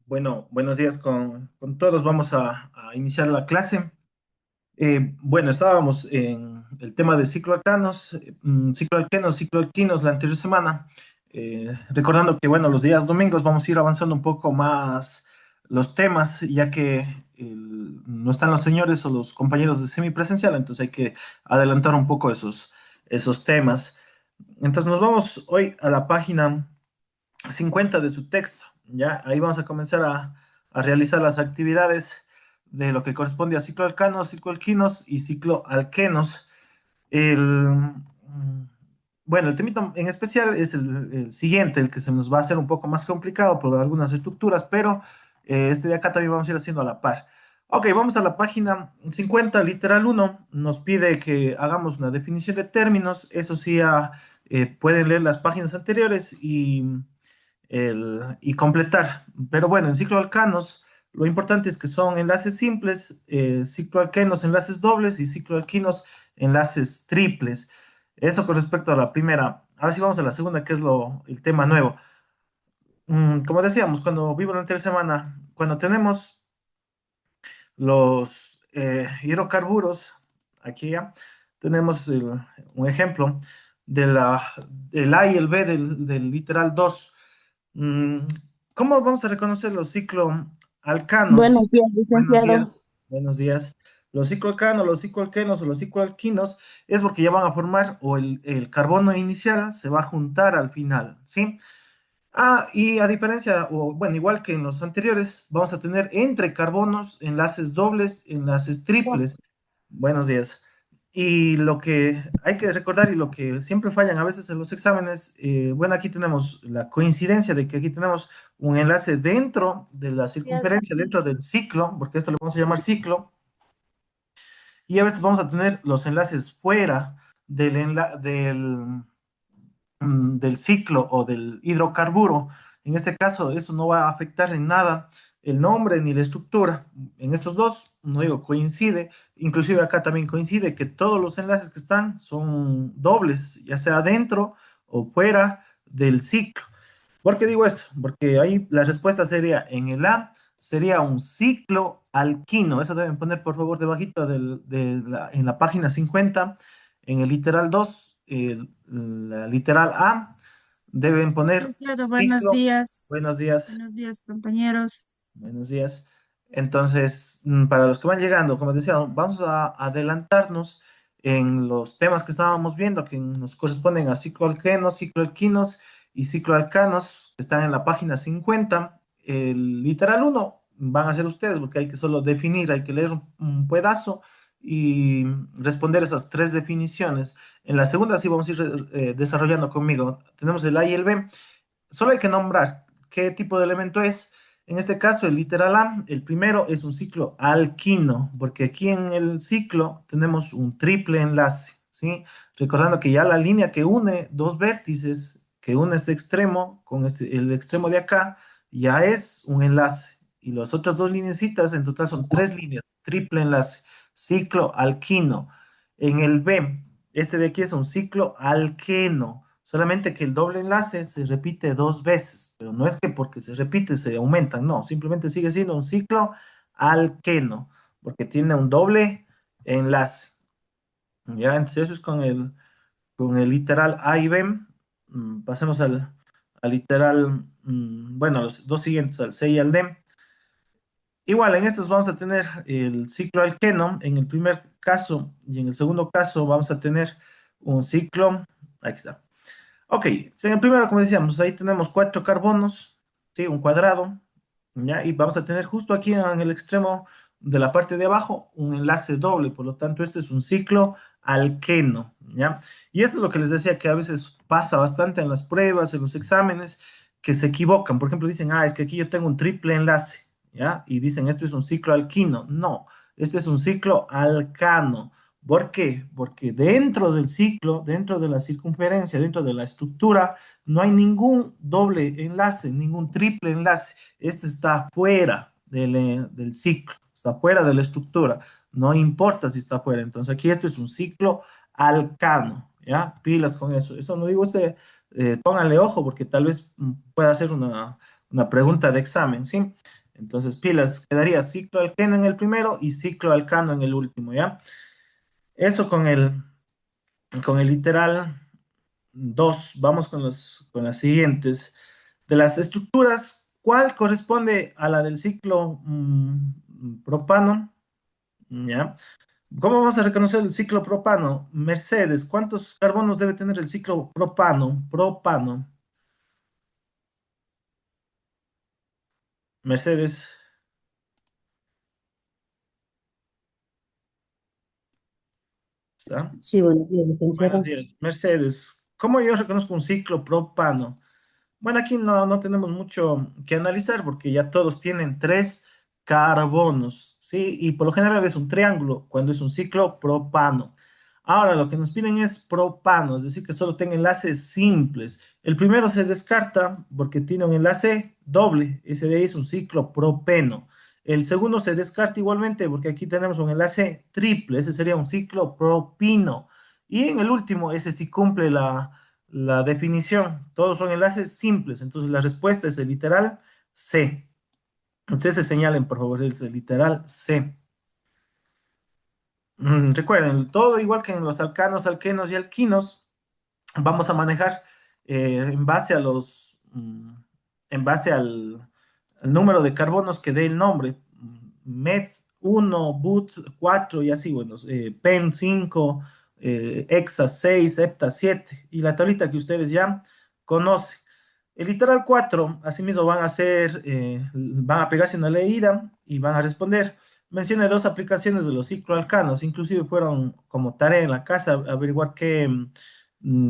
Bueno, buenos días con todos. Vamos a iniciar la clase. Bueno, estábamos en el tema de cicloalcanos, cicloalquenos, cicloalquinos la anterior semana. Recordando que, bueno, los días domingos vamos a ir avanzando un poco más los temas, ya que no están los señores o los compañeros de semipresencial, entonces hay que adelantar un poco esos temas. Entonces nos vamos hoy a la página 50 de su texto. Ya, ahí vamos a comenzar a realizar las actividades de lo que corresponde a cicloalcanos, cicloalquinos y cicloalquenos. El, bueno, el temito en especial es el siguiente, el que se nos va a hacer un poco más complicado por algunas estructuras, pero este de acá también vamos a ir haciendo a la par. Ok, vamos a la página 50, literal uno. Nos pide que hagamos una definición de términos. Eso sí, pueden leer las páginas anteriores y completar. Pero bueno, en cicloalcanos, lo importante es que son enlaces simples, cicloalquenos, enlaces dobles y cicloalquinos, enlaces triples. Eso con respecto a la primera. Ahora sí vamos a la segunda, que es el tema nuevo. Como decíamos, cuando vivo la anterior semana, cuando tenemos los hidrocarburos, aquí ya tenemos un ejemplo de del A y el B del literal 2. Mm, ¿Cómo vamos a reconocer los cicloalcanos? Buenos días, Buenos licenciado. días, buenos días. Los cicloalcanos, los cicloalquenos o los cicloalquinos es porque ya van a formar o el carbono inicial se va a juntar al final, ¿sí? Y a diferencia, o bueno, igual que en los anteriores, vamos a tener entre carbonos enlaces dobles, enlaces triples. Buenos días. Y lo que hay que recordar y lo que siempre fallan a veces en los exámenes, bueno, aquí tenemos la coincidencia de que aquí tenemos un enlace dentro de la circunferencia, dentro del ciclo, porque esto lo vamos a llamar ciclo, y a veces vamos a tener los enlaces fuera del ciclo o del hidrocarburo. En este caso, eso no va a afectar en nada el nombre ni la estructura. En estos dos, no digo coincide, inclusive acá también coincide que todos los enlaces que están son dobles, ya sea dentro o fuera del ciclo. ¿Por qué digo esto? Porque ahí la respuesta sería en el A, sería un ciclo alquino. Eso deben poner por favor debajito en la página 50, en el literal 2, la literal A, deben poner Licenciado, buenos ciclo. días. Buenos días, Buenos días, compañeros. buenos días. Entonces, para los que van llegando, como decía, vamos a adelantarnos en los temas que estábamos viendo, que nos corresponden a cicloalquenos, cicloalquinos y cicloalcanos, que están en la página 50. El literal uno van a ser ustedes, porque hay que solo definir, hay que leer un pedazo y responder esas tres definiciones. En la segunda sí vamos a ir desarrollando conmigo. Tenemos el A y el B. Solo hay que nombrar qué tipo de elemento es. En este caso, el literal A, el primero es un ciclo alquino, porque aquí en el ciclo tenemos un triple enlace, ¿sí? Recordando que ya la línea que une dos vértices, que une este extremo con el extremo de acá, ya es un enlace. Y las otras dos lineecitas, en total son tres líneas, triple enlace, ciclo alquino. En el B, este de aquí es un ciclo alqueno, solamente que el doble enlace se repite dos veces, pero no es que porque se repite se aumentan, no, simplemente sigue siendo un ciclo alqueno, porque tiene un doble enlace. Ya, entonces eso es con el literal A y B. Pasemos al literal, bueno, los dos siguientes, al C y al D. Igual, en estos vamos a tener el ciclo alqueno en el primer caso y en el segundo caso vamos a tener un ciclo, aquí está. Ok, en el primero, como decíamos, ahí tenemos cuatro carbonos, ¿sí? Un cuadrado, ¿ya? Y vamos a tener justo aquí en el extremo de la parte de abajo un enlace doble, por lo tanto, este es un ciclo alqueno, ¿ya? Y esto es lo que les decía que a veces pasa bastante en las pruebas, en los exámenes, que se equivocan. Por ejemplo, dicen, es que aquí yo tengo un triple enlace, ¿ya? Y dicen, esto es un ciclo alquino. No, este es un ciclo alcano. ¿Por qué? Porque dentro del ciclo, dentro de la circunferencia, dentro de la estructura, no hay ningún doble enlace, ningún triple enlace. Este está fuera del ciclo, está fuera de la estructura. No importa si está fuera. Entonces aquí esto es un ciclo alcano, ¿ya? Pilas con eso. Eso no digo usted, pónganle ojo porque tal vez pueda ser una pregunta de examen, ¿sí? Entonces, pilas, quedaría cicloalqueno en el primero y cicloalcano en el último, ¿ya? Eso con el literal 2. Vamos con las siguientes. De las estructuras, ¿cuál corresponde a la del ciclo propano? ¿Ya? ¿Cómo vamos a reconocer el ciclo propano? Mercedes, ¿cuántos carbonos debe tener el ciclo propano? Propano. Mercedes, ¿está? Sí, buenos días, Buenos licenciado. días. Mercedes, ¿cómo yo reconozco un ciclo propano? Bueno, aquí no tenemos mucho que analizar porque ya todos tienen tres carbonos, ¿sí? Y por lo general es un triángulo cuando es un ciclo propano. Ahora, lo que nos piden es propano, es decir, que solo tenga enlaces simples. El primero se descarta porque tiene un enlace doble, ese de ahí es un ciclo propeno. El segundo se descarta igualmente porque aquí tenemos un enlace triple, ese sería un ciclo propino. Y en el último, ese sí cumple la definición. Todos son enlaces simples, entonces la respuesta es el literal C. Ustedes se señalen, por favor, es el literal C. Recuerden, todo igual que en los alcanos, alquenos y alquinos, vamos a manejar en base a en base al número de carbonos que dé el nombre. MET 1, BUT 4 y así, bueno, PEN 5, EXA 6, EPTA 7 y la tablita que ustedes ya conocen. El literal 4, asimismo, van a pegarse una leída y van a responder. Mencioné dos aplicaciones de los cicloalcanos, inclusive fueron como tarea en la casa averiguar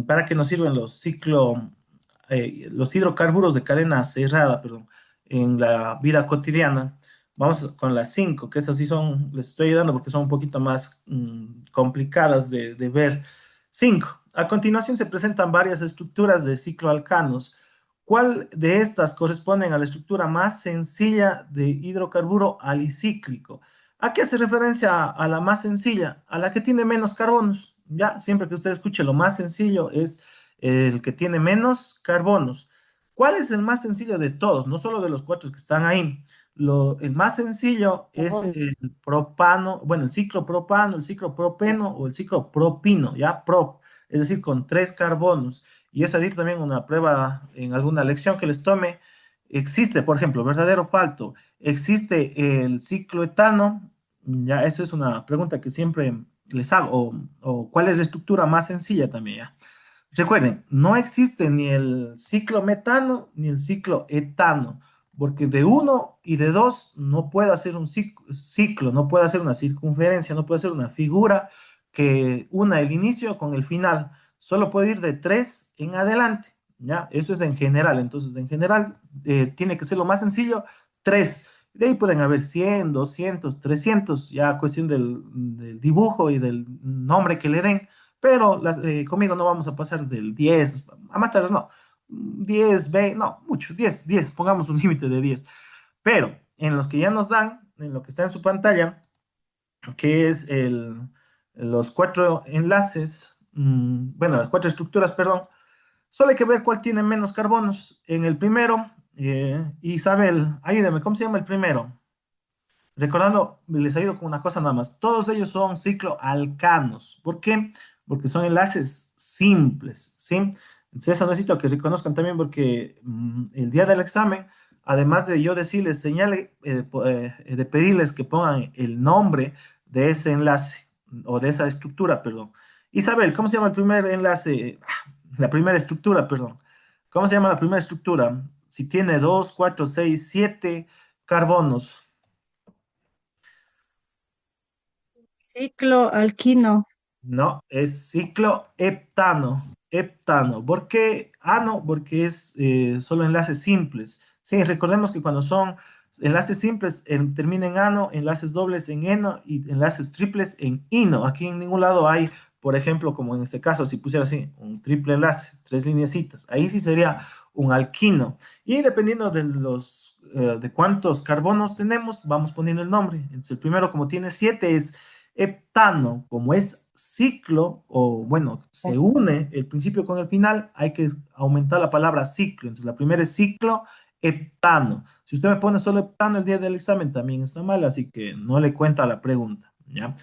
para qué nos sirven los hidrocarburos de cadena cerrada, perdón, en la vida cotidiana. Vamos con las 5, que esas sí son, les estoy ayudando porque son un poquito más complicadas de ver. 5. A continuación se presentan varias estructuras de cicloalcanos. ¿Cuál de estas corresponden a la estructura más sencilla de hidrocarburo alicíclico? ¿A qué hace referencia a la más sencilla? A la que tiene menos carbonos. Ya, siempre que usted escuche lo más sencillo es el que tiene menos carbonos. ¿Cuál es el más sencillo de todos? No solo de los cuatro que están ahí. El más sencillo es Carbón. el propano, bueno, el ciclo propano, el ciclo propeno o el ciclo propino, ya, prop, es decir, con tres carbonos. Y eso decir también una prueba en alguna lección que les tome. Existe, por ejemplo, verdadero o falso. Existe el ciclo etano, ya, eso es una pregunta que siempre les hago. O cuál es la estructura más sencilla también, ya. Recuerden, no existe ni el ciclo metano ni el ciclo etano, porque de uno y de dos no puede hacer un ciclo, no puede hacer una circunferencia, no puede hacer una figura que una el inicio con el final. Solo puede ir de tres en adelante, ¿ya? Eso es en general. Entonces, en general, tiene que ser lo más sencillo, tres. De ahí pueden haber 100, 200, 300, ya cuestión del dibujo y del nombre que le den, pero conmigo no vamos a pasar del 10 a más tarde no, 10 20, no, mucho, 10 pongamos un límite de 10. Pero en los que ya nos dan, en lo que está en su pantalla, que es los cuatro enlaces, bueno, las cuatro estructuras, perdón, solo hay que ver cuál tiene menos carbonos. En el primero, Isabel, ayúdame, ¿cómo se llama el primero? Recordando, les ayudo con una cosa nada más. Todos ellos son cicloalcanos. ¿Por qué? Porque son enlaces simples, ¿sí? Entonces eso necesito que reconozcan también porque el día del examen, además de yo decirles, señale, de pedirles que pongan el nombre de ese enlace o de esa estructura, perdón. Isabel, ¿cómo se llama el primer enlace? La primera estructura, perdón. ¿Cómo se llama la primera estructura? Si tiene 2, 4, 6, 7 carbonos. Ciclo alquino. No, es ciclo heptano. Heptano. ¿Por qué ano? Porque es solo enlaces simples. Sí, recordemos que cuando son enlaces simples termina en ano, enlaces dobles en eno y enlaces triples en ino. Aquí en ningún lado hay, por ejemplo, como en este caso, si pusiera así, un triple enlace, tres lineecitas. Ahí sí sería un alquino. Y dependiendo de cuántos carbonos tenemos, vamos poniendo el nombre. Entonces, el primero, como tiene 7, es heptano, como es ciclo, o bueno, se une el principio con el final, hay que aumentar la palabra ciclo. Entonces, la primera es ciclo heptano. Si usted me pone solo heptano el día del examen, también está mal, así que no le cuenta la pregunta, ¿ya?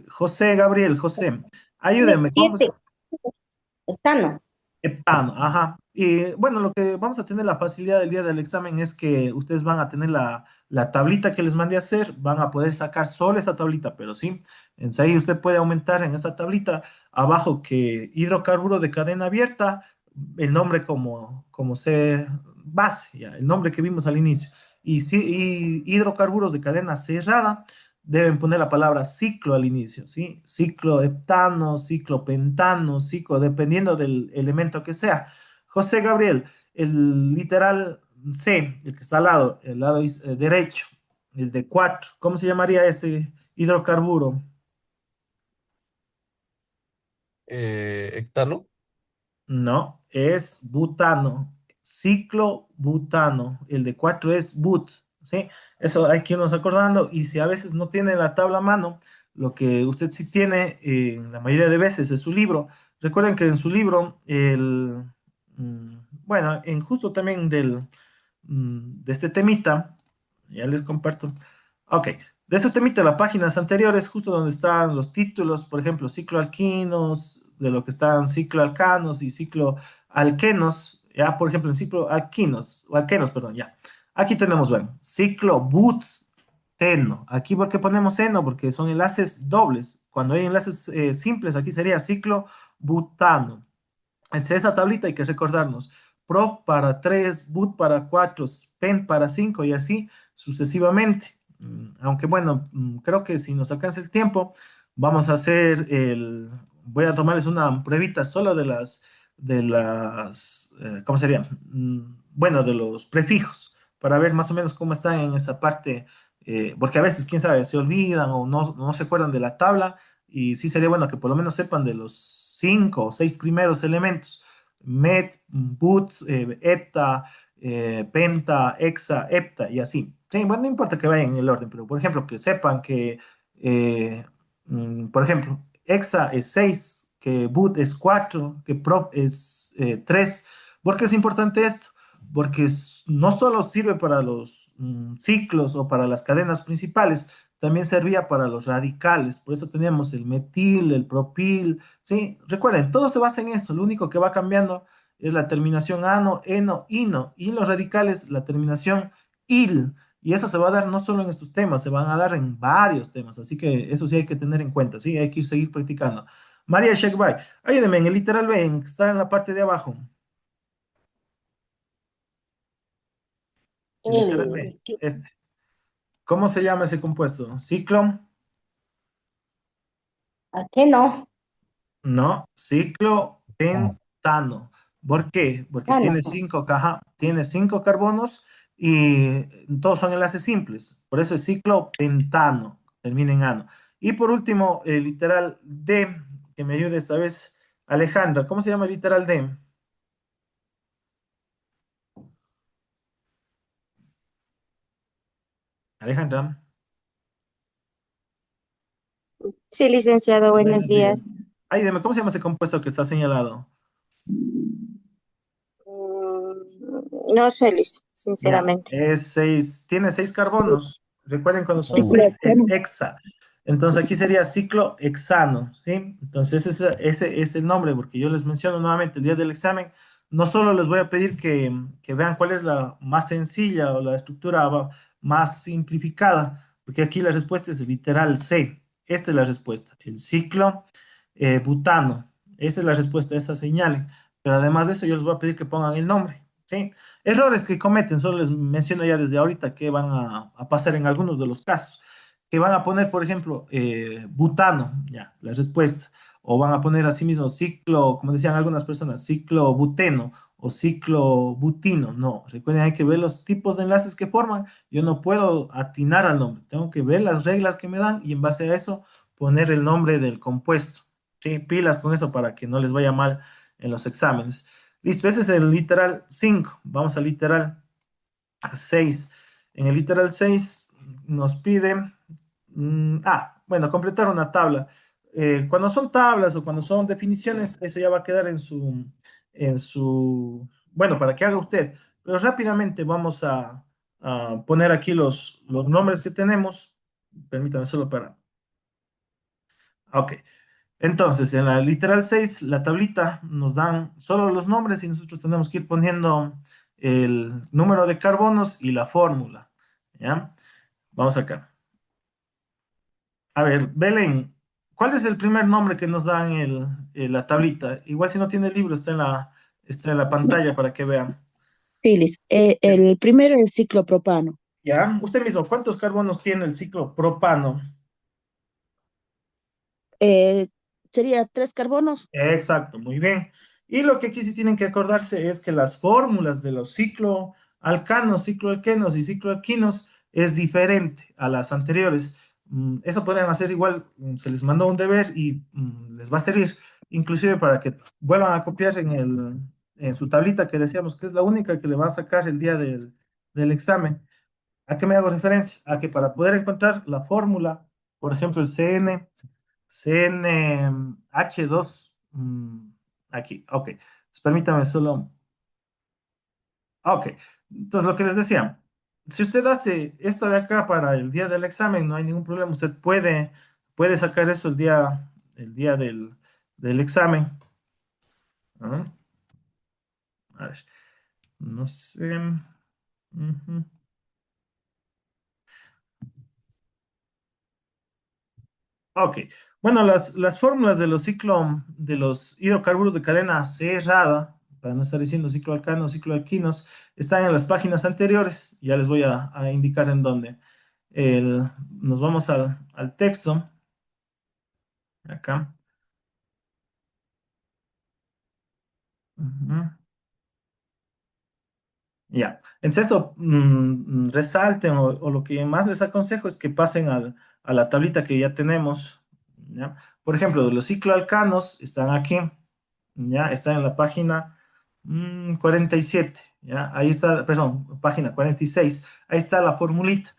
José Gabriel, José, Tiene ayúdeme, ¿cómo es? 7. Heptano. Heptano, ajá. Y bueno, lo que vamos a tener la facilidad del día del examen es que ustedes van a tener la tablita que les mandé a hacer, van a poder sacar solo esta tablita, pero sí, entonces ahí usted puede aumentar en esta tablita abajo que hidrocarburo de cadena abierta, el nombre como se base, ya, el nombre que vimos al inicio. Y hidrocarburos de cadena cerrada, deben poner la palabra ciclo al inicio, ¿sí? Ciclo heptano, ciclo pentano, ciclo, dependiendo del elemento que sea. José Gabriel, el literal C, el que está al lado, el lado derecho, el de 4, ¿cómo se llamaría este hidrocarburo? Hectano. No, es butano, ciclo butano. El de 4 es but, ¿sí? Eso hay que irnos acordando. Y si a veces no tiene la tabla a mano, lo que usted sí tiene la mayoría de veces es su libro. Recuerden que en su libro, bueno, en justo también de este temita, ya les comparto. Ok, de este temita, las páginas anteriores, justo donde están los títulos, por ejemplo, cicloalquinos, de lo que están cicloalcanos y cicloalquenos, ya, por ejemplo, en cicloalquinos, o alquenos, perdón, ya. Aquí tenemos, bueno, ciclobuteno. Aquí, ¿por qué ponemos eno? Porque son enlaces dobles. Cuando hay enlaces simples, aquí sería ciclobutano. Entonces, esa tablita hay que recordarnos. Pro para 3, but para 4, pen para 5 y así sucesivamente. Aunque bueno, creo que si nos alcanza el tiempo, vamos a hacer voy a tomarles una pruebita solo ¿cómo sería? Bueno, de los prefijos, para ver más o menos cómo están en esa parte, porque a veces, quién sabe, se olvidan o no se acuerdan de la tabla y sí sería bueno que por lo menos sepan de los 5 o 6 primeros elementos. Met, boot, hepta, penta, hexa, hepta y así. Sí, bueno, no importa que vayan en el orden, pero por ejemplo, que sepan que, por ejemplo, hexa es 6, que boot es 4, que prop es 3. ¿Por qué es importante esto? Porque no solo sirve para los ciclos o para las cadenas principales, también servía para los radicales. Por eso teníamos el metil, el propil. Sí, recuerden, todo se basa en eso. Lo único que va cambiando es la terminación ano, eno, ino. Y en los radicales, la terminación il. Y eso se va a dar no solo en estos temas, se van a dar en varios temas. Así que eso sí hay que tener en cuenta. Sí, hay que seguir practicando. María Shekbay, ayúdeme en el literal B, que está en la parte de abajo. El literal B, este. ¿Cómo se llama ese compuesto? ¿Ciclo? ¿A qué no? No, ciclopentano. ¿Por qué? Porque Ah, no. tiene 5 carbonos y todos son enlaces simples. Por eso es ciclopentano, termina en ano. Y por último, el literal D, que me ayude esta vez, Alejandra. ¿Cómo se llama el literal D? Alejandra. Sí, licenciado, buenos Buenos días. días. Ayúdeme, ¿cómo se llama ese compuesto que está señalado? No sé, Ya, sinceramente. tiene 6 carbonos. Recuerden, cuando son Ciclo 6 es octano. hexa. Entonces aquí sería ciclo hexano, ¿sí? Entonces ese es el nombre, porque yo les menciono nuevamente el día del examen. No solo les voy a pedir que vean cuál es la más sencilla o la estructura más simplificada, porque aquí la respuesta es literal C. Esta es la respuesta, el ciclo butano. Esta es la respuesta de esta señal. Pero además de eso, yo les voy a pedir que pongan el nombre, ¿sí? Errores que cometen, solo les menciono ya desde ahorita que van a pasar en algunos de los casos. Que van a poner, por ejemplo, butano, ya, la respuesta. O van a poner así mismo ciclo, como decían algunas personas, ciclo buteno o ciclo butino. No, recuerden, hay que ver los tipos de enlaces que forman. Yo no puedo atinar al nombre, tengo que ver las reglas que me dan y en base a eso poner el nombre del compuesto. Sí, pilas con eso para que no les vaya mal en los exámenes. Listo, ese es el literal 5. Vamos al literal 6. En el literal 6 nos pide, bueno, completar una tabla. Cuando son tablas o cuando son definiciones, eso ya va a quedar bueno, para que haga usted. pero rápidamente vamos a poner aquí los nombres que tenemos. Permítame solo para... Ok. Entonces, en la literal 6 la tablita nos dan solo los nombres y nosotros tenemos que ir poniendo el número de carbonos y la fórmula. ¿Ya? Vamos acá. A ver, Belén, ¿cuál es el primer nombre que nos dan en la tablita? Igual si no tiene el libro, está en la pantalla para que vean. Sí, Liz. El primero es ciclopropano. ¿Ya? Usted mismo, ¿cuántos carbonos tiene el ciclo propano? Eh, Sería 3 carbonos. Exacto, muy bien. Y lo que aquí sí tienen que acordarse es que las fórmulas de los cicloalcanos, cicloalquenos y cicloalquinos es diferente a las anteriores. Eso pueden hacer igual, se les mandó un deber y les va a servir, inclusive para que vuelvan a copiar en su tablita que decíamos que es la única que le va a sacar el día del examen. ¿A qué me hago referencia? A que para poder encontrar la fórmula, por ejemplo, el CnH2, aquí, ok. Entonces, permítame solo. Ok. Entonces, lo que les decía, si usted hace esto de acá para el día del examen, no hay ningún problema. Usted puede sacar eso el día del examen. ¿Ah? A ver, no sé. Ujú. Ok, bueno, las fórmulas de de los hidrocarburos de cadena cerrada, para no estar diciendo cicloalcanos, cicloalquinos, están en las páginas anteriores. Ya les voy a indicar en dónde. Nos vamos al texto, acá. Ujú. Ya, entonces esto resalten o lo que más les aconsejo es que pasen a la tablita que ya tenemos. ¿Ya? Por ejemplo, de los cicloalcanos están aquí, ya están en la página 47, ya ahí está, perdón, página 46, ahí está la formulita,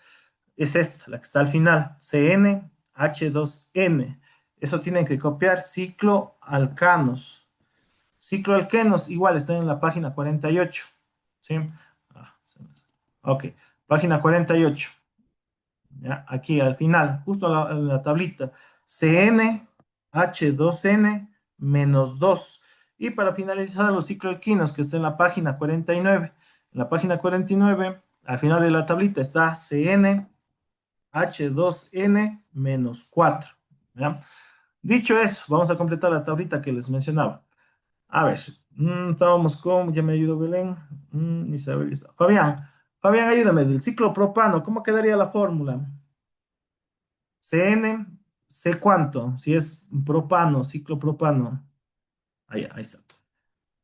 es esta, la que está al final, CnH2n. Eso tienen que copiar cicloalcanos. Cicloalquenos igual están en la página 48. ¿Sí? Ok, página 48. ¿Ya? Aquí al final, justo en la tablita. CnH2n menos 2. Y para finalizar los cicloalquinos, que está en la página 49. En la página 49, al final de la tablita está CnH2n menos 4. ¿Ya? Dicho eso, vamos a completar la tablita que les mencionaba. A ver, estábamos con, ya me ayudó Belén, Isabel, está. Fabián, ayúdame, del ciclo propano, ¿cómo quedaría la fórmula? Cn, ¿C cuánto? Si es propano, ciclo propano. Ahí está.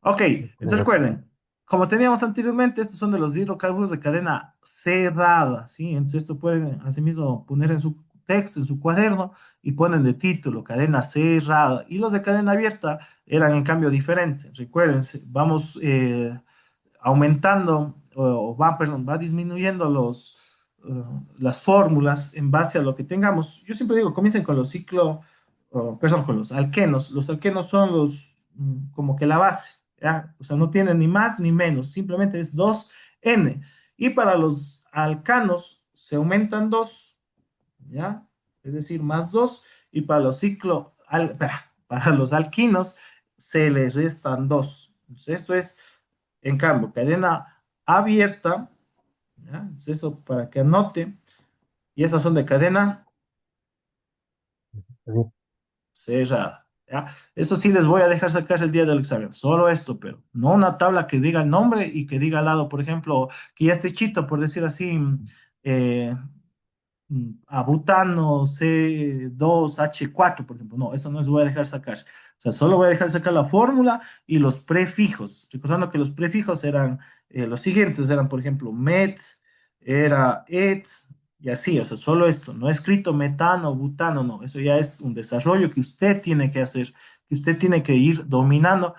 Ok, entonces recuerden, como teníamos anteriormente, estos son de los hidrocarburos de cadena cerrada, ¿sí? Entonces esto pueden asimismo poner en su texto, en su cuaderno, y ponen de título, cadena cerrada. Y los de cadena abierta eran en cambio diferentes. Recuerden, vamos aumentando, perdón, va disminuyendo las fórmulas en base a lo que tengamos. Yo siempre digo, comiencen con perdón, con los alquenos. Los alquenos son como que la base, ¿ya? O sea, no tienen ni más ni menos, simplemente es 2n. Y para los alcanos se aumentan 2, ¿ya? Es decir, más 2. Y para para los alquinos se les restan 2. Entonces, esto es, en cambio, cadena abierta, ¿ya? Entonces, eso para que anote. Y estas son de cadena cerrada, ¿ya? Eso sí les voy a dejar sacar el día del examen, solo esto, pero no una tabla que diga el nombre y que diga al lado, por ejemplo, que ya esté chito, por decir así, eh, a butano C2H4, por ejemplo. No, eso no les voy a dejar sacar. O sea, solo voy a dejar sacar la fórmula y los prefijos. Recordando que los prefijos eran los siguientes, eran, por ejemplo, met, era et, y así. O sea, solo esto. No he escrito metano, butano, no. Eso ya es un desarrollo que usted tiene que hacer, que usted tiene que ir dominando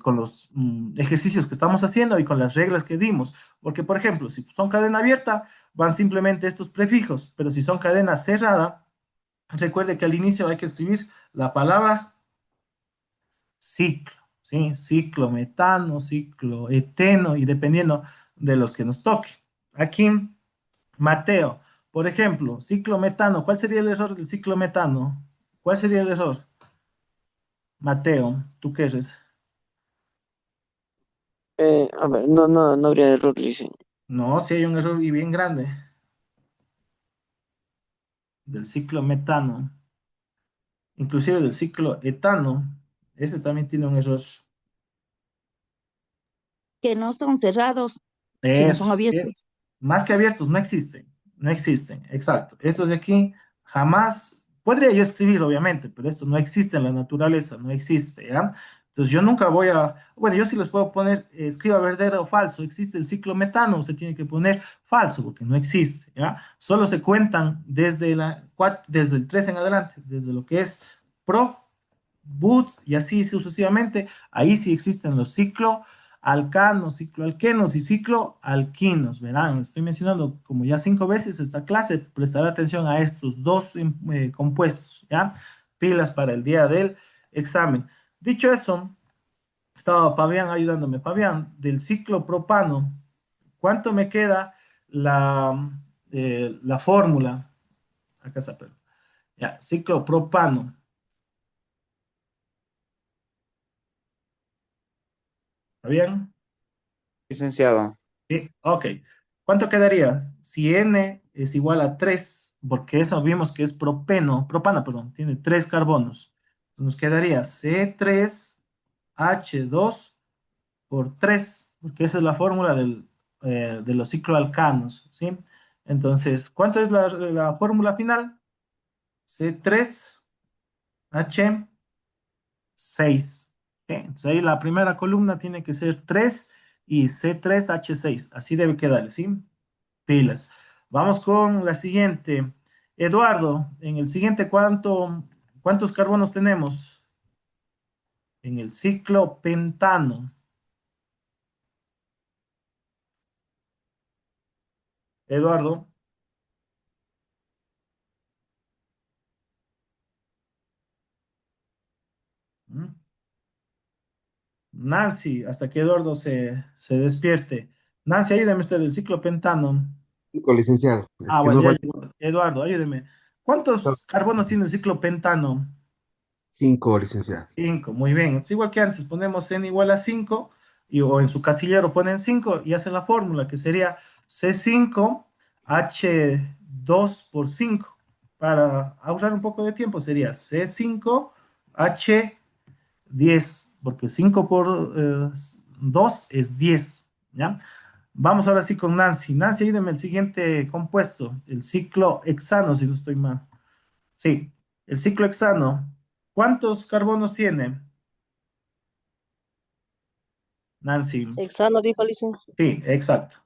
con los ejercicios que estamos haciendo y con las reglas que dimos. Porque, por ejemplo, si son cadena abierta, van simplemente estos prefijos, pero si son cadena cerrada, recuerde que al inicio hay que escribir la palabra ciclo, ¿sí? Ciclometano, cicloeteno y dependiendo de los que nos toque. Aquí, Mateo, por ejemplo, ciclometano, ¿cuál sería el error del ciclometano? ¿Cuál sería el error? Mateo, ¿tú qué eres? A ver, no habría error, dicen. No, sí hay un error y bien grande del ciclometano, inclusive del cicloetano. Ese también tiene un error. Que no son cerrados, sino son Es abiertos. más que abiertos, no existen, no existen, exacto. Estos de aquí jamás, podría yo escribir obviamente, pero esto no existe en la naturaleza, no existe, ¿ya? Entonces yo nunca voy a, bueno, yo sí les puedo poner, escriba verdadero o falso, existe el ciclo metano, usted tiene que poner falso porque no existe, ¿ya? Solo se cuentan desde desde el 3 en adelante, desde lo que es pro, boot y así sucesivamente, ahí sí existen los cicloalcanos, cicloalquenos y cicloalquinos. Verán, estoy mencionando como ya 5 veces esta clase, prestar atención a estos dos compuestos, ¿ya? Pilas para el día del examen. Dicho eso, estaba Fabián ayudándome. Fabián, del ciclopropano, ¿cuánto me queda la fórmula? Acá está, pero, ya, ciclopropano. Fabián. Licenciado, Sí, ok. ¿Cuánto quedaría? Si n es igual a 3, porque eso vimos que es propano, perdón, tiene 3 carbonos. Entonces nos quedaría C3H2 por 3, porque esa es la fórmula de los cicloalcanos, ¿sí? Entonces, ¿cuánto es la fórmula final? C3H6. ¿Ok? Entonces ahí la primera columna tiene que ser 3 y C3H6. Así debe quedar, ¿sí? Pilas. Vamos con la siguiente. Eduardo, en el siguiente, ¿cuántos carbonos tenemos? En el ciclo pentano. Eduardo. ¿Mm? Nancy, hasta que Eduardo se despierte. Nancy, ayúdeme usted del ciclo pentano. Cinco, licenciado. Es Ah, que bueno, no ya voy llegó. Eduardo, ayúdeme. a ¿Cuántos carbonos tiene el ciclo pentano? cinco, licenciado. 5, muy bien. Es igual que antes, ponemos n igual a 5 o en su casillero ponen 5 y hacen la fórmula que sería C5H2 por 5. Para ahorrar un poco de tiempo sería C5H10, porque 5 por 2 es 10, ¿ya? Vamos ahora sí con Nancy. Nancy, ayúdeme el siguiente compuesto, el ciclo hexano, si no estoy mal. Sí, el ciclo hexano. ¿Cuántos carbonos tiene? Nancy. Hexano, dijo licenciado. Sí, exacto.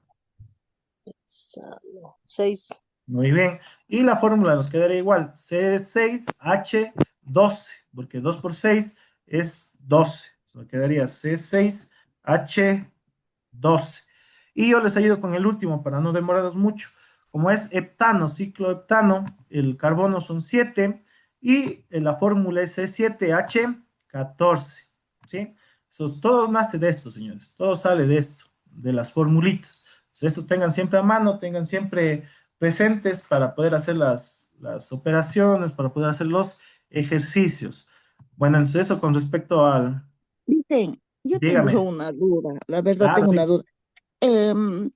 Hexano. 6. Muy bien. Y la fórmula nos quedaría igual. C6H12, porque 2 por 6 es 12. Nos quedaría C6H12. Y yo les ayudo con el último para no demoraros mucho. Como es heptano, ciclo heptano, el carbono son 7 y la fórmula es C7H14. ¿Sí? Todo nace de esto, señores. Todo sale de esto, de las formulitas. Entonces, esto tengan siempre a mano, tengan siempre presentes para poder hacer las operaciones, para poder hacer los ejercicios. Bueno, entonces eso con respecto al, Dicen, yo tengo dígame, una duda, la verdad claro, tengo una duda. Em,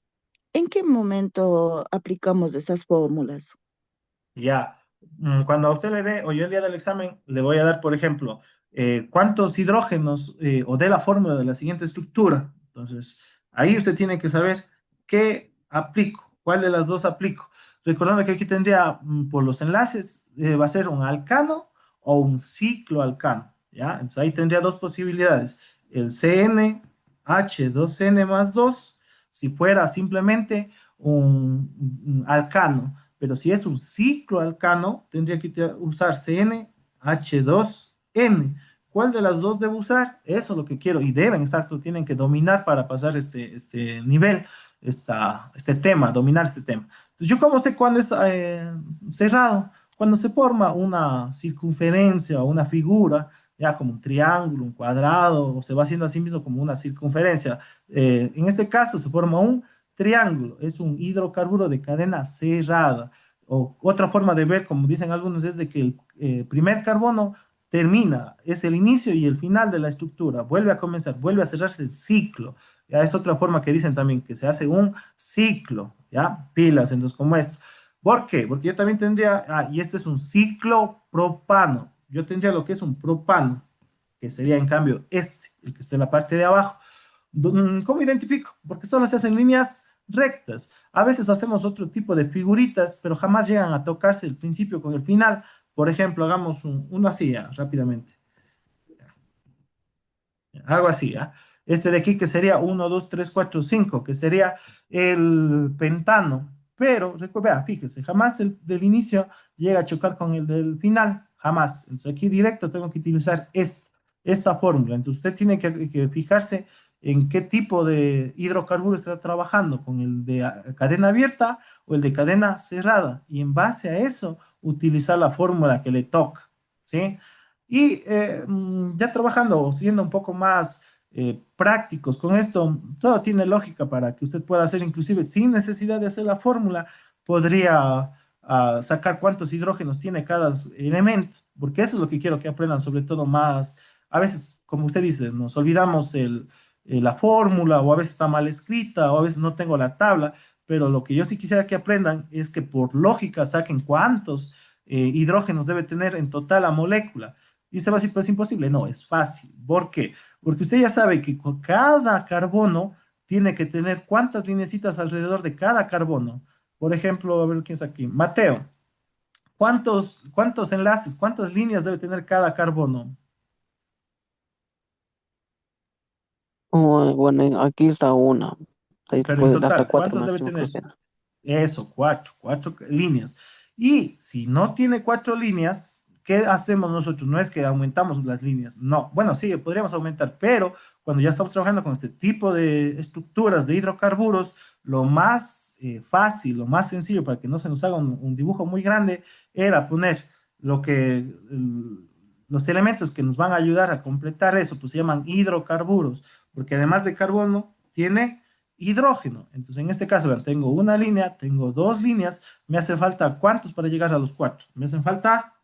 ¿En qué momento aplicamos esas fórmulas? ya. Cuando a usted le dé, o yo el día del examen, le voy a dar, por ejemplo, cuántos hidrógenos o de la fórmula de la siguiente estructura. Entonces, ahí usted tiene que saber qué aplico, cuál de las dos aplico. Recordando que aquí tendría, por los enlaces, va a ser un alcano o un cicloalcano, ¿ya? Entonces ahí tendría dos posibilidades. El CnH2n más 2 si fuera simplemente un alcano. Pero si es un cicloalcano, tendría que usar CnH2n. ¿Cuál de las dos debo usar? Eso es lo que quiero. Y deben, exacto, tienen que dominar para pasar este nivel, este tema, dominar este tema. Entonces, ¿yo cómo sé cuándo es cerrado? Cuando se forma una circunferencia o una figura ya como un triángulo, un cuadrado, o se va haciendo así mismo como una circunferencia. En este caso se forma un triángulo, es un hidrocarburo de cadena cerrada. O otra forma de ver, como dicen algunos, es de que el primer carbono termina, es el inicio y el final de la estructura, vuelve a comenzar, vuelve a cerrarse el ciclo. Ya es otra forma que dicen también que se hace un ciclo, ¿ya? Pilas, entonces como esto. ¿Por qué? Porque yo también tendría, y esto es un ciclo propano. Yo tendría lo que es un propano, que sería en cambio este, el que está en la parte de abajo. ¿Cómo identifico? Porque solo se hacen líneas rectas. A veces hacemos otro tipo de figuritas, pero jamás llegan a tocarse el principio con el final. Por ejemplo, hagamos uno así, ya, rápidamente. Algo así, ¿ah? Este de aquí que sería 1, 2, 3, 4, 5, que sería el pentano. Pero, vea, fíjese, jamás el del inicio llega a chocar con el del final, jamás. Entonces aquí directo tengo que utilizar esta fórmula. Entonces usted tiene que fijarse en qué tipo de hidrocarburo está trabajando, con el de cadena abierta o el de cadena cerrada. Y en base a eso, utilizar la fórmula que le toca, ¿sí? Y ya trabajando o siendo un poco más prácticos con esto, todo tiene lógica para que usted pueda hacer, inclusive sin necesidad de hacer la fórmula, podría sacar cuántos hidrógenos tiene cada elemento, porque eso es lo que quiero que aprendan, sobre todo más, a veces, como usted dice, nos olvidamos la fórmula, o a veces está mal escrita, o a veces no tengo la tabla, pero lo que yo sí quisiera que aprendan es que por lógica saquen cuántos hidrógenos debe tener en total la molécula. Y usted va a decir, pues es imposible. No, es fácil. ¿Por qué? Porque usted ya sabe que con cada carbono tiene que tener cuántas lineecitas alrededor de cada carbono. Por ejemplo, a ver quién está aquí. Mateo, ¿cuántos enlaces, cuántas líneas debe tener cada carbono? Bueno, aquí está una. Ahí Pero en puede, hasta total, cuatro ¿cuántos debe máximo creo tener? que era. Eso, cuatro líneas. Y si no tiene cuatro líneas, ¿qué hacemos nosotros? No es que aumentamos las líneas, no. Bueno, sí, podríamos aumentar, pero cuando ya estamos trabajando con este tipo de estructuras de hidrocarburos, lo más fácil, lo más sencillo para que no se nos haga un dibujo muy grande, era poner lo que, los elementos que nos van a ayudar a completar eso, pues se llaman hidrocarburos, porque además de carbono, tiene hidrógeno. Entonces, en este caso, vean, tengo una línea, tengo dos líneas, me hace falta ¿cuántos para llegar a los cuatro? Me hacen falta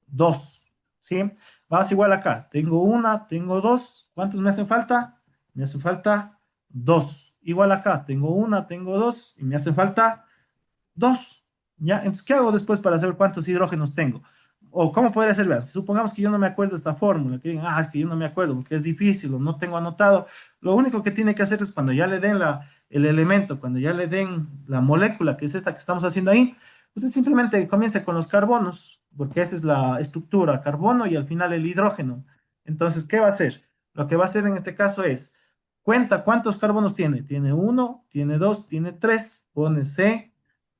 dos, ¿sí? Vamos igual acá, tengo una, tengo dos, ¿cuántos me hacen falta? Me hacen falta dos. Igual acá, tengo una, tengo dos, y me hacen falta dos, ¿ya? Entonces, ¿qué hago después para saber cuántos hidrógenos tengo? O cómo podría ser, vean, supongamos que yo no me acuerdo de esta fórmula, que digan, es que yo no me acuerdo porque es difícil o no tengo anotado. Lo único que tiene que hacer es cuando ya le den el elemento, cuando ya le den la molécula, que es esta que estamos haciendo ahí, usted simplemente comience con los carbonos, porque esa es la estructura, carbono y al final el hidrógeno. Entonces, ¿qué va a hacer? Lo que va a hacer en este caso es, cuenta cuántos carbonos tiene. Tiene uno, tiene dos, tiene tres, pone C.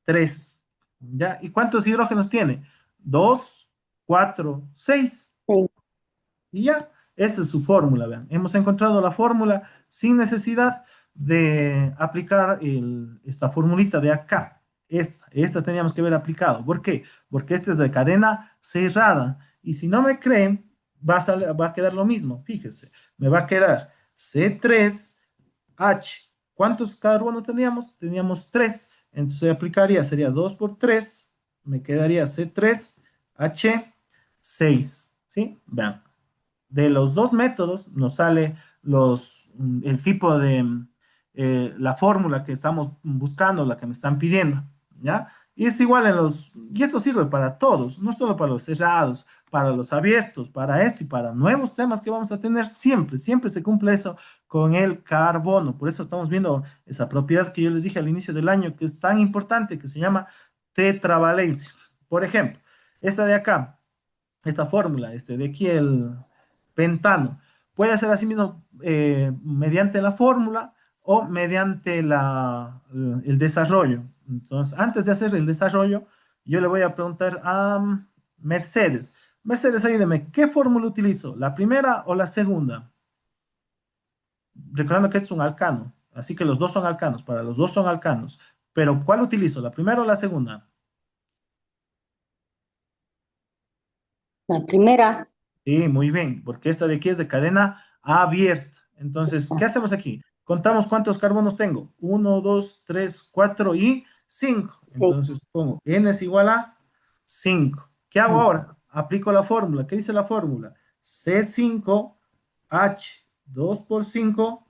3. ¿Ya? ¿Y cuántos hidrógenos tiene? 2, 4, 6. Sí. Y ya, esa es su fórmula, vean. Hemos encontrado la fórmula sin necesidad de aplicar esta formulita de acá. Esta teníamos que haber aplicado. ¿Por qué? Porque esta es de cadena cerrada. Y si no me creen, va a quedar lo mismo. Fíjese, me va a quedar C3H. ¿Cuántos carbonos teníamos? Teníamos 3. Entonces aplicaría, sería 2 por 3, me quedaría C3H6. ¿Sí? Vean, de los dos métodos nos sale el tipo de, la fórmula que estamos buscando, la que me están pidiendo, ¿ya? Y es igual y esto sirve para todos, no solo para los cerrados, para los abiertos, para esto y para nuevos temas que vamos a tener siempre, siempre se cumple eso con el carbono. Por eso estamos viendo esa propiedad que yo les dije al inicio del año, que es tan importante, que se llama tetravalencia. Por ejemplo, esta de acá, esta fórmula, de aquí el pentano. Puede ser así mismo mediante la fórmula o mediante el desarrollo. Entonces, antes de hacer el desarrollo, yo le voy a preguntar a Mercedes. Mercedes, ayúdeme, ¿qué fórmula utilizo? ¿La primera o la segunda? Recordando que es un alcano, así que los dos son alcanos, para los dos son alcanos. Pero, ¿cuál utilizo? ¿La primera o la segunda? La primera. Sí, muy bien, porque esta de aquí es de cadena abierta. Entonces, ¿qué hacemos aquí? Contamos cuántos carbonos tengo. Uno, 2, 3, 4 y 5. Sí. Entonces pongo N es igual a 5. ¿Qué hago ahora? Aplico la fórmula. ¿Qué dice la fórmula? C5H 2 por 5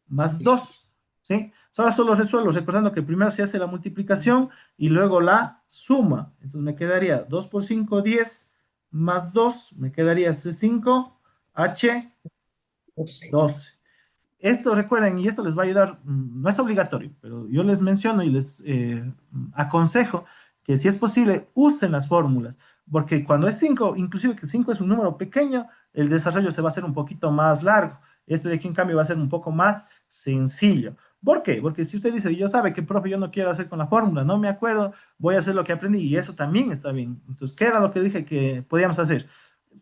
más 2. ¿Sí? Ahora solo resuelvo, recordando que primero se hace la multiplicación y luego la suma. Entonces me quedaría 2 por 5, 10, más 2, me quedaría C5H 12. Esto recuerden, y esto les va a ayudar, no es obligatorio, pero yo les menciono y les aconsejo que si es posible, usen las fórmulas, porque cuando es 5, inclusive que 5 es un número pequeño, el desarrollo se va a hacer un poquito más largo. Esto de aquí, en cambio, va a ser un poco más sencillo. ¿Por qué? Porque si usted dice, yo sabe que, profe, yo no quiero hacer con la fórmula, no me acuerdo, voy a hacer lo que aprendí, y eso también está bien. Entonces, ¿qué era lo que dije que podíamos hacer?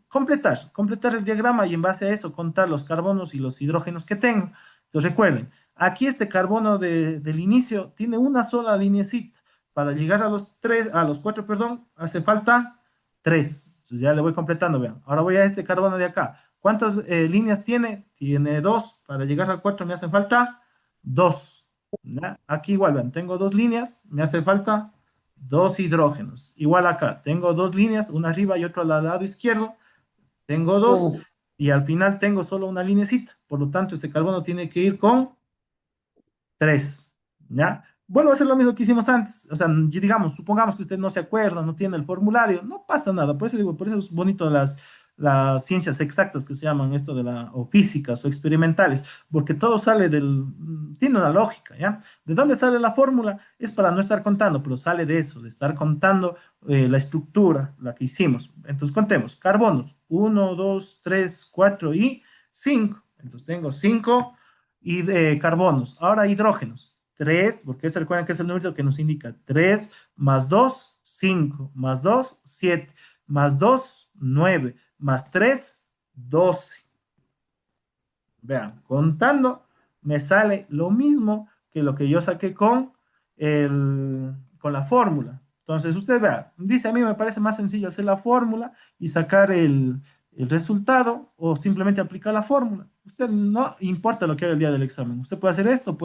Completar el diagrama y en base a eso contar los carbonos y los hidrógenos que tengo. Entonces recuerden, aquí este carbono del inicio tiene una sola linecita. Para llegar a los tres, a los cuatro, perdón, hace falta tres. Entonces ya le voy completando, vean. Ahora voy a este carbono de acá. ¿Cuántas líneas tiene? Tiene dos. Para llegar al 4 me hacen falta dos. ¿Ya? Aquí igual, vean, tengo dos líneas, me hace falta dos hidrógenos. Igual acá, tengo dos líneas, una arriba y otra al lado izquierdo. Tengo dos y al final tengo solo una linecita. Por lo tanto, este carbono tiene que ir con 3. ¿Ya? Vuelvo a hacer lo mismo que hicimos antes. O sea, digamos, supongamos que usted no se acuerda, no tiene el formulario, no pasa nada. Por eso digo, por eso es bonito las ciencias exactas que se llaman esto de o físicas o experimentales, porque todo sale tiene una lógica, ¿ya? ¿De dónde sale la fórmula? Es para no estar contando, pero sale de eso, de estar contando la estructura, la que hicimos. Entonces, contemos, carbonos, 1, 2, 3, 4 y 5. Entonces, tengo 5 y de carbonos. Ahora hidrógenos. 3, porque se recuerdan que es el número que nos indica 3 más 2, 5, más 2, 7, más 2, 9, más 3, 12. Vean, contando, me sale lo mismo que lo que yo saqué con la fórmula. Entonces, usted vea, dice, a mí me parece más sencillo hacer la fórmula y sacar el resultado o simplemente aplicar la fórmula. Usted no importa lo que haga el día del examen. Usted puede hacer esto,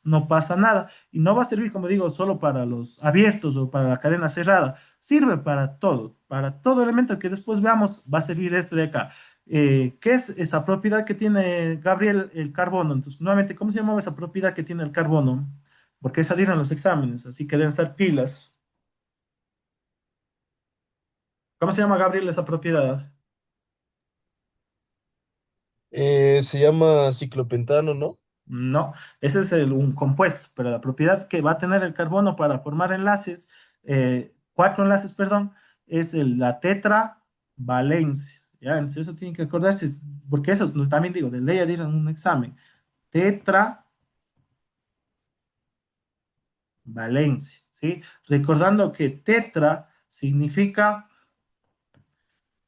no pasa nada. Y no va a servir, como digo, solo para los abiertos o para la cadena cerrada. Sirve para todo elemento que después veamos, va a servir esto de acá. ¿Qué es esa propiedad que tiene Gabriel el carbono? Entonces, nuevamente, ¿cómo se llama esa propiedad que tiene el carbono? Porque esa en los exámenes, así que deben estar pilas. ¿Cómo se llama, Gabriel, esa propiedad? Se llama ciclopentano, ¿no? No, ese es un compuesto, pero la propiedad que va a tener el carbono para formar enlaces, cuatro enlaces, perdón, es la tetravalencia. ¿Ya? Entonces eso tiene que acordarse, porque eso también digo, de ley a en un examen. Tetra-valencia, ¿sí? Recordando que tetra significa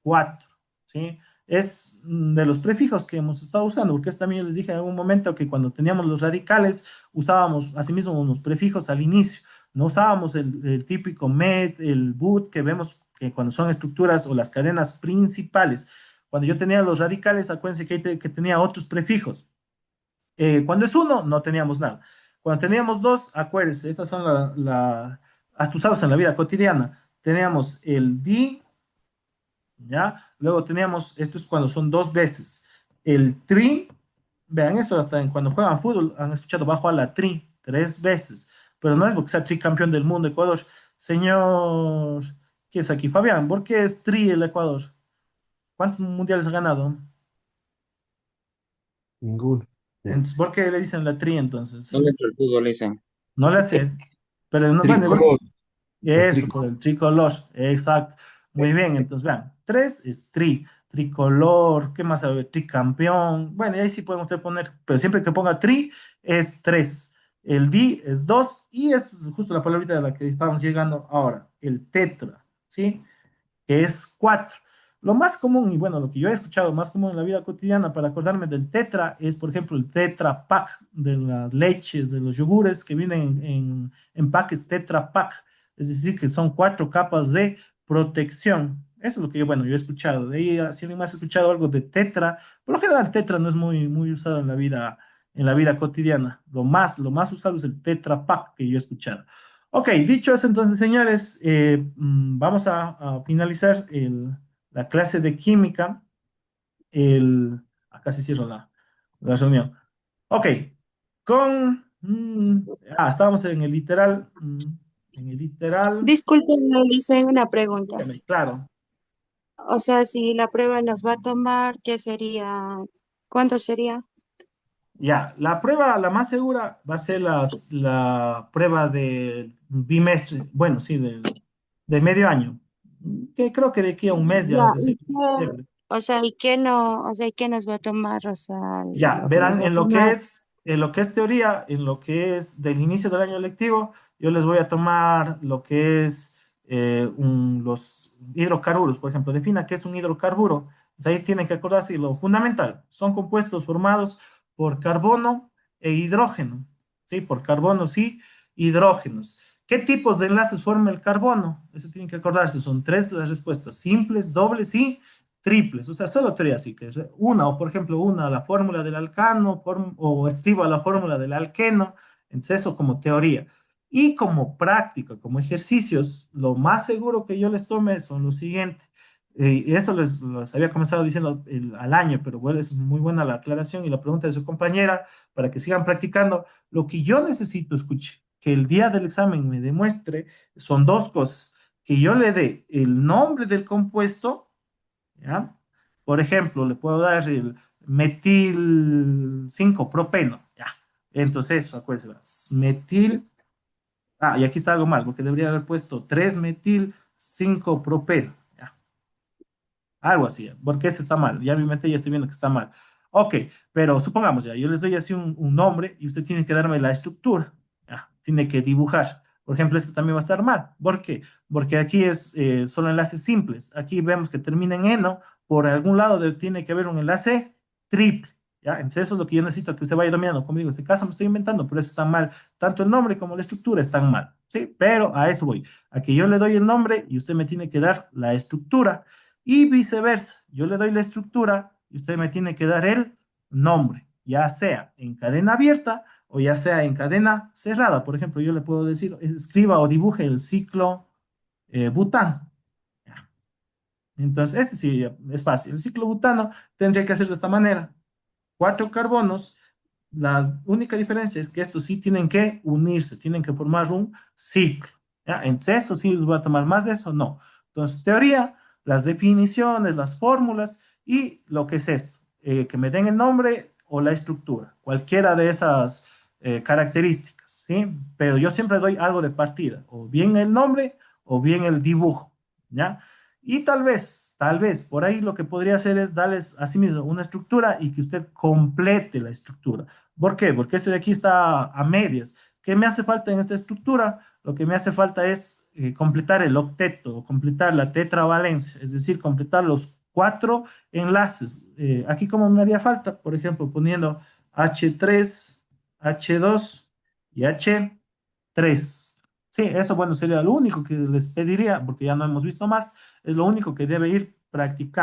4, ¿sí? Es de los prefijos que hemos estado usando, porque esto también yo les dije en algún momento que cuando teníamos los radicales usábamos asimismo unos prefijos al inicio, no usábamos el típico met, el but que vemos que cuando son estructuras o las cadenas principales. Cuando yo tenía los radicales, acuérdense que tenía otros prefijos. Cuando es uno, no teníamos nada. Cuando teníamos dos, acuérdense, estas son hasta usados en la vida cotidiana. Teníamos el di, ¿ya? Luego teníamos, esto es cuando son dos veces, el tri, vean esto, hasta cuando juegan fútbol han escuchado bajo a la tri, tres veces, pero no es porque sea tricampeón del mundo Ecuador. Señor, ¿qué es aquí? Fabián, ¿por qué es tri el Ecuador? ¿Cuántos mundiales ha ganado? Ninguno. Ya. Entonces, ¿por qué le dicen la tri entonces? No le entró el fútbol, dicen. No le hace, pero no, bueno, Tricolor. El eso, por tricolor. el tricolor, exacto. Muy bien, entonces vean, tres es tricolor, ¿qué más sabe? Tricampeón. Bueno, y ahí sí pueden usted poner, pero siempre que ponga tri es tres. El di es dos y es justo la palabrita de la que estamos llegando ahora, el tetra, ¿sí? Que es 4. Lo más común, y bueno, lo que yo he escuchado más común en la vida cotidiana para acordarme del tetra es, por ejemplo, el tetra pak de las leches, de los yogures que vienen en empaques tetra pak, es decir, que son 4 capas de protección. Eso es lo que yo, bueno, yo he escuchado. De ahí, si alguien más ha escuchado algo de tetra, por lo general tetra no es muy usado en la vida cotidiana. Lo más usado es el Tetra Pak que yo he escuchado. Ok, dicho eso, entonces, señores, vamos a finalizar la clase de química. Acá se cierra la reunión. Ok, estábamos en el literal. En el literal. Disculpen, le hice una pregunta. Dígame, claro. O sea, si la prueba nos va a tomar, ¿qué sería? ¿Cuánto sería? Ya, la prueba, la más segura, va a ser la prueba de bimestre, bueno, sí, de medio año, que creo que de aquí a un mes Ya, ya, desde ¿y qué, septiembre. o sea, y qué no, o sea, y qué nos va a tomar? O sea, Ya, lo que nos verán, va a tomar. en lo que es teoría, en lo que es del inicio del año lectivo, yo les voy a tomar lo que es los hidrocarburos, por ejemplo, defina qué es un hidrocarburo. Pues ahí tienen que acordarse y lo fundamental, son compuestos formados por carbono e hidrógeno, ¿sí? Por carbonos y hidrógenos. ¿Qué tipos de enlaces forma el carbono? Eso tienen que acordarse, son tres las respuestas, simples, dobles y triples, o sea, solo tres, así que una, o por ejemplo, una, la fórmula del alcano, o escriba la fórmula del alqueno, entonces eso como teoría. Y como práctica, como ejercicios, lo más seguro que yo les tome son los siguientes. Y eso les había comenzado diciendo al año, pero bueno, es muy buena la aclaración y la pregunta de su compañera para que sigan practicando. Lo que yo necesito, escuche, que el día del examen me demuestre son dos cosas. Que yo le dé el nombre del compuesto, ¿ya? Por ejemplo, le puedo dar el metil 5-propeno, ¿ya? Entonces, eso, acuérdense, metil, y aquí está algo mal, porque debería haber puesto 3-metil 5-propeno, ¿ya? Algo así, porque este está mal, ya mi mente ya estoy viendo que está mal. Ok, pero supongamos ya, yo les doy así un nombre y usted tiene que darme la estructura, ¿ya? Tiene que dibujar. Por ejemplo, este también va a estar mal. ¿Por qué? Porque aquí es solo enlaces simples. Aquí vemos que termina en eno, por algún lado tiene que haber un enlace triple, ¿ya? Entonces eso es lo que yo necesito que usted vaya dominando. Como digo, este caso me estoy inventando, pero eso está mal. Tanto el nombre como la estructura están mal, ¿sí? Pero a eso voy. A que yo le doy el nombre y usted me tiene que dar la estructura. Y viceversa, yo le doy la estructura y usted me tiene que dar el nombre, ya sea en cadena abierta o ya sea en cadena cerrada. Por ejemplo, yo le puedo decir, escriba o dibuje el ciclo butano. Entonces, este sí es fácil. El ciclo butano tendría que hacer de esta manera. 4 carbonos. La única diferencia es que estos sí tienen que unirse, tienen que formar un ciclo. ¿Ya? Entonces, eso sí les voy a tomar más de eso, no. Entonces, teoría, las definiciones, las fórmulas y lo que es esto, que me den el nombre o la estructura, cualquiera de esas características, ¿sí? Pero yo siempre doy algo de partida, o bien el nombre o bien el dibujo, ¿ya? Y tal vez, por ahí lo que podría hacer es darles a sí mismo una estructura y que usted complete la estructura. ¿Por qué? Porque esto de aquí está a medias. ¿Qué me hace falta en esta estructura? Lo que me hace falta es completar el octeto, o completar la tetravalencia, es decir, completar los 4 enlaces. Aquí como me haría falta, por ejemplo, poniendo H3, H2 y H3. Sí, eso, bueno, sería lo único que les pediría, porque ya no hemos visto más, es lo único que debe ir practicando.